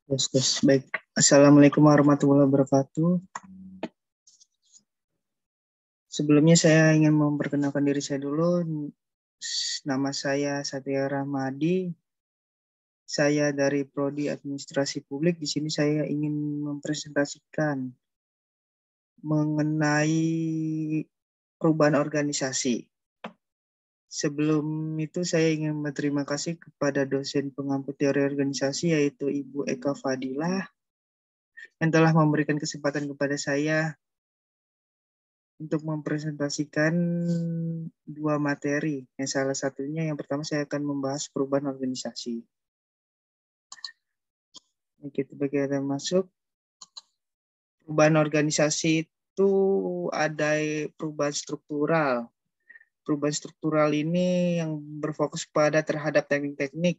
Yes, yes. Baik. Assalamualaikum warahmatullahi wabarakatuh. Sebelumnya saya ingin memperkenalkan diri saya dulu. Nama saya Satya Rahmadi. Saya dari Prodi Administrasi Publik. Di sini saya ingin mempresentasikan mengenai perubahan organisasi. Sebelum itu saya ingin berterima kasih kepada dosen pengampu teori organisasi yaitu Ibu Eka Fadilah yang telah memberikan kesempatan kepada saya untuk mempresentasikan dua materi. Yang salah satunya yang pertama saya akan membahas perubahan organisasi. Kita bagian masuk. Perubahan organisasi itu ada perubahan struktural. Perubahan struktural ini yang berfokus pada terhadap teknik-teknik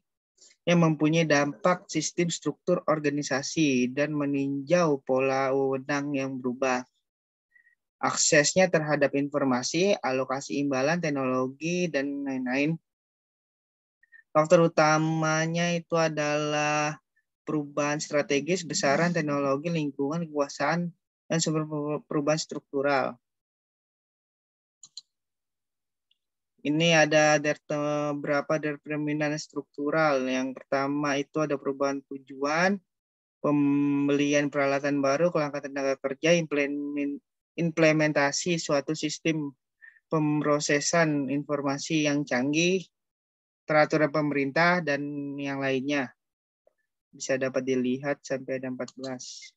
yang mempunyai dampak sistem struktur organisasi dan meninjau pola wewenang yang berubah. Aksesnya terhadap informasi, alokasi imbalan, teknologi, dan lain-lain. Faktor utamanya itu adalah perubahan strategis, besaran, teknologi, lingkungan, kekuasaan, dan sumber perubahan struktural. Ini ada beberapa determinan struktural. Yang pertama itu ada perubahan tujuan, pembelian peralatan baru, kelangkaan tenaga kerja, implementasi suatu sistem pemrosesan informasi yang canggih, peraturan pemerintah, dan yang lainnya. Bisa dapat dilihat sampai ada 14.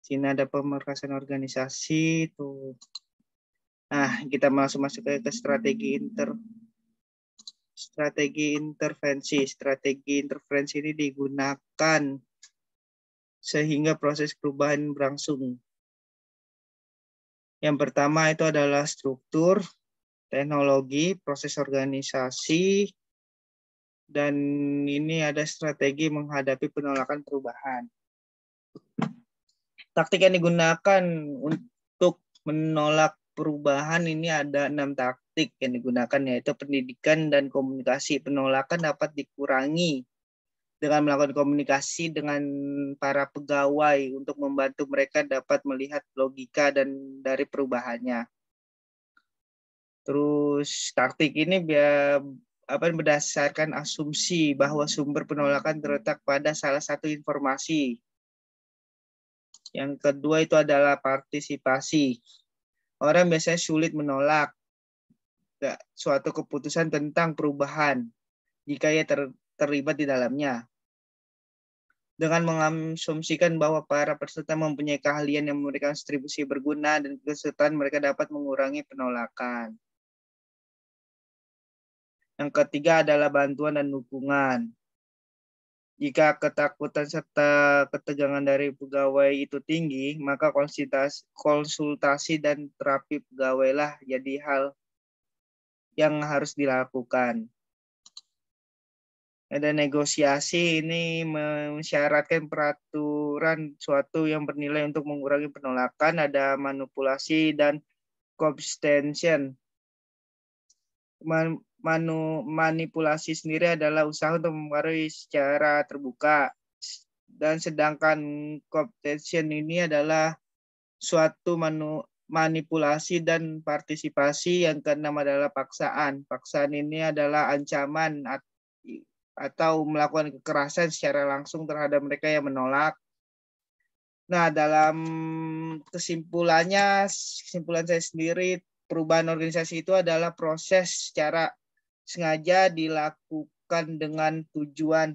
Sini ada pemerkasaan organisasi tuh. Nah, kita masuk ke strategi intervensi. Strategi intervensi ini digunakan sehingga proses perubahan berlangsung. Yang pertama itu adalah struktur, teknologi, proses organisasi, dan ini ada strategi menghadapi penolakan perubahan. Taktik yang digunakan untuk menolak perubahan ini ada 6 taktik yang digunakan, yaitu pendidikan dan komunikasi. Penolakan dapat dikurangi dengan melakukan komunikasi dengan para pegawai untuk membantu mereka dapat melihat logika dan dari perubahannya. Terus taktik ini berdasarkan asumsi bahwa sumber penolakan terletak pada salah satu informasi. Yang kedua itu adalah partisipasi. Orang biasanya sulit menolak suatu keputusan tentang perubahan jika ia terlibat di dalamnya. Dengan mengasumsikan bahwa para peserta mempunyai keahlian yang memberikan kontribusi berguna dan kesertaan, mereka dapat mengurangi penolakan. Yang ketiga adalah bantuan dan dukungan. Jika ketakutan serta ketegangan dari pegawai itu tinggi, maka konsultasi dan terapi pegawailah jadi hal yang harus dilakukan. Ada negosiasi, ini mensyaratkan peraturan suatu yang bernilai untuk mengurangi penolakan. Ada manipulasi dan co-optation. Manipulasi sendiri adalah usaha untuk mempengaruhi secara terbuka, dan sedangkan co-optation ini adalah suatu manipulasi dan partisipasi. Yang keenam adalah paksaan. Paksaan ini adalah ancaman atau melakukan kekerasan secara langsung terhadap mereka yang menolak. Nah, dalam kesimpulan saya sendiri, perubahan organisasi itu adalah proses secara sengaja dilakukan dengan tujuan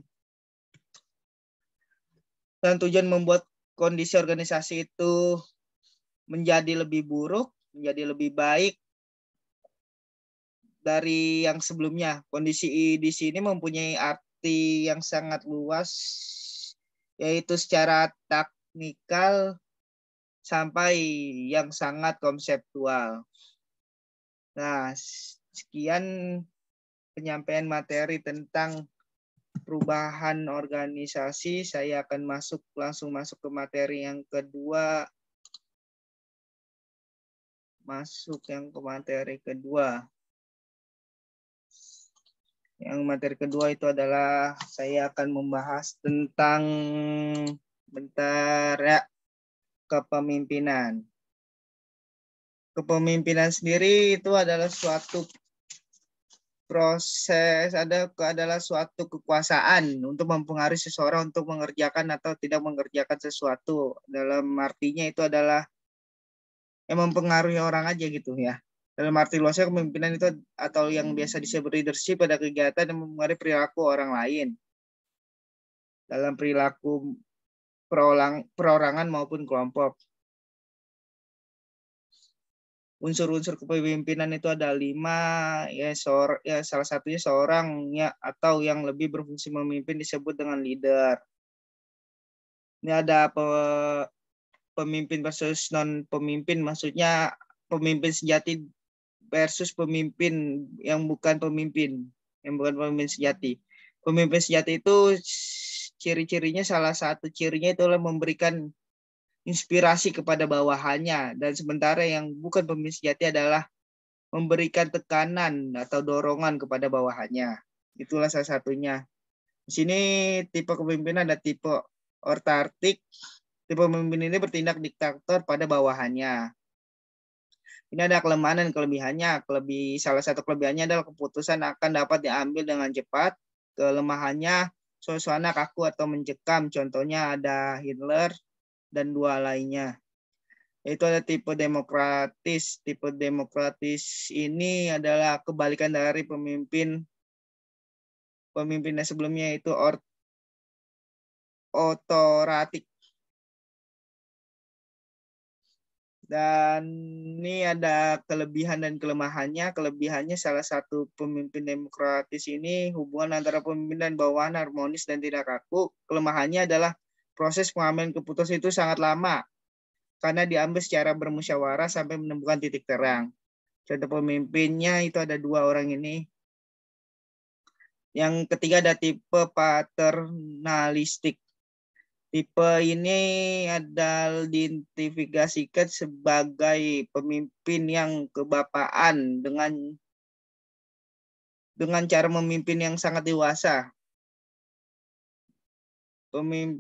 membuat kondisi organisasi itu menjadi lebih buruk, menjadi lebih baik dari yang sebelumnya. Kondisi di sini mempunyai arti yang sangat luas, yaitu secara teknikal sampai yang sangat konseptual. Nah, sekian penyampaian materi tentang perubahan organisasi. Saya akan langsung masuk ke materi yang kedua. Yang materi kedua itu adalah saya akan membahas tentang bentar ya, kepemimpinan. Kepemimpinan sendiri itu adalah suatu proses, adalah suatu kekuasaan untuk mempengaruhi seseorang untuk mengerjakan atau tidak mengerjakan sesuatu. Dalam artinya itu adalah yang mempengaruhi orang aja gitu ya. Dalam arti luasnya kepemimpinan itu atau yang biasa disebut leadership pada kegiatan yang mempengaruhi perilaku orang lain. Dalam perilaku perorangan maupun kelompok. Unsur-unsur kepemimpinan itu ada 5, ya, salah satunya seorang ya atau yang lebih berfungsi memimpin disebut dengan leader. Ini ada pemimpin versus non pemimpin, maksudnya pemimpin sejati versus pemimpin yang bukan pemimpin sejati. Pemimpin sejati itu ciri-cirinya, salah satu cirinya itulah memberikan inspirasi kepada bawahannya, dan sementara yang bukan pemimpin sejati adalah memberikan tekanan atau dorongan kepada bawahannya. Itulah salah satunya. Di sini tipe kepemimpinan ada tipe otoritatif. Tipe pemimpin ini bertindak diktator pada bawahannya. Ini ada kelemahan dan kelebihannya. Salah satu kelebihannya adalah keputusan akan dapat diambil dengan cepat. Kelemahannya suasana kaku atau mencekam. Contohnya ada Hitler dan 2 lainnya. Itu ada tipe demokratis. Tipe demokratis ini adalah kebalikan dari pemimpin sebelumnya, itu otoratif. Dan ini ada kelebihan dan kelemahannya. Kelebihannya salah satu pemimpin demokratis ini hubungan antara pemimpin dan bawahan harmonis dan tidak kaku. Kelemahannya adalah proses pengambilan keputusan itu sangat lama karena diambil secara bermusyawarah sampai menemukan titik terang. Contoh pemimpinnya itu ada 2 orang ini. Yang ketiga ada tipe paternalistik. Tipe ini adalah diidentifikasikan sebagai pemimpin yang kebapaan dengan cara memimpin yang sangat dewasa.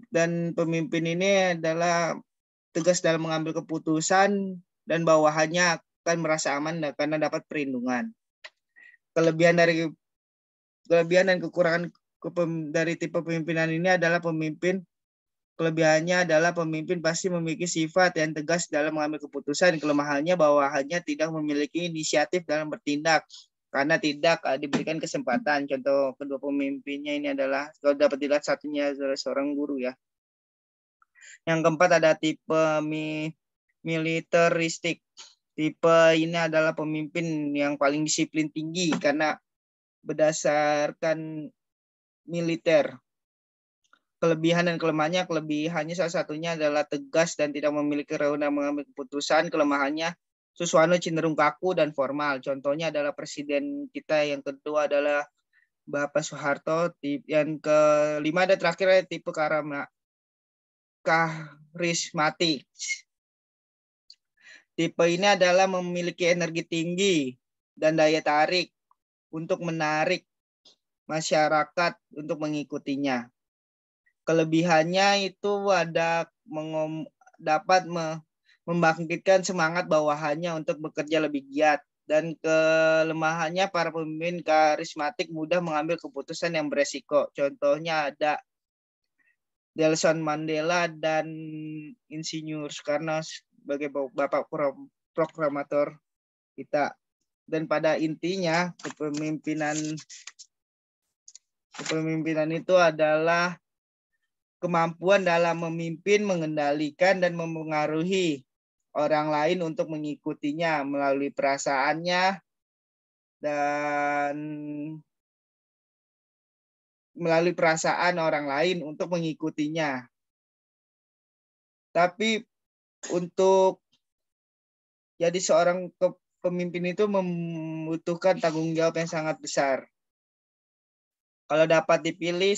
Dan pemimpin ini adalah tegas dalam mengambil keputusan dan bawahannya akan merasa aman karena dapat perlindungan. Kelebihan dan kekurangan dari tipe pemimpinan ini adalah kelebihannya adalah pemimpin pasti memiliki sifat yang tegas dalam mengambil keputusan. Kelemahannya bawahannya tidak memiliki inisiatif dalam bertindak karena tidak diberikan kesempatan. Contoh kedua pemimpinnya ini adalah, kalau dapat dilihat, satunya adalah seorang guru ya. Yang keempat ada tipe militeristik. Tipe ini adalah pemimpin yang paling disiplin tinggi karena berdasarkan militer. Kelebihan dan kelemahannya, kelebihannya salah satunya adalah tegas dan tidak memiliki wewenang mengambil keputusan. Kelemahannya Suswano cenderung kaku dan formal. Contohnya adalah presiden kita. Yang kedua adalah Bapak Soeharto. Yang kelima ada terakhir tipe karismatik. Tipe ini adalah memiliki energi tinggi dan daya tarik untuk menarik masyarakat untuk mengikutinya. Kelebihannya itu dapat membangkitkan semangat bawahannya untuk bekerja lebih giat. Dan kelemahannya, para pemimpin karismatik mudah mengambil keputusan yang beresiko. Contohnya ada Nelson Mandela dan Insinyur Soekarno sebagai bapak proklamator kita. Dan pada intinya kepemimpinan itu adalah kemampuan dalam memimpin, mengendalikan, dan mempengaruhi orang lain untuk mengikutinya melalui perasaannya dan melalui perasaan orang lain untuk mengikutinya. Tapi untuk jadi seorang pemimpin itu membutuhkan tanggung jawab yang sangat besar. Kalau dapat dipilih,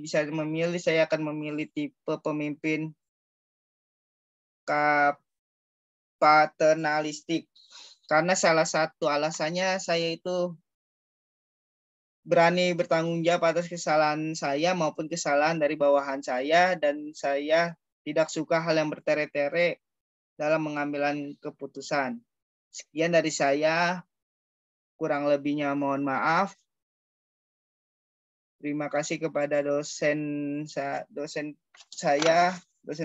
bisa memilih, saya akan memilih tipe pemimpin paternalistik. Karena salah satu alasannya saya itu berani bertanggung jawab atas kesalahan saya maupun kesalahan dari bawahan saya, dan saya tidak suka hal yang bertele-tele dalam mengambil keputusan. Sekian dari saya, kurang lebihnya mohon maaf. Terima kasih kepada dosen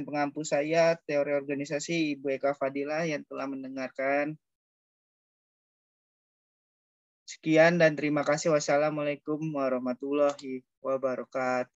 pengampu saya, teori organisasi, Ibu Eka Fadila yang telah mendengarkan. Sekian dan terima kasih. Wassalamualaikum warahmatullahi wabarakatuh.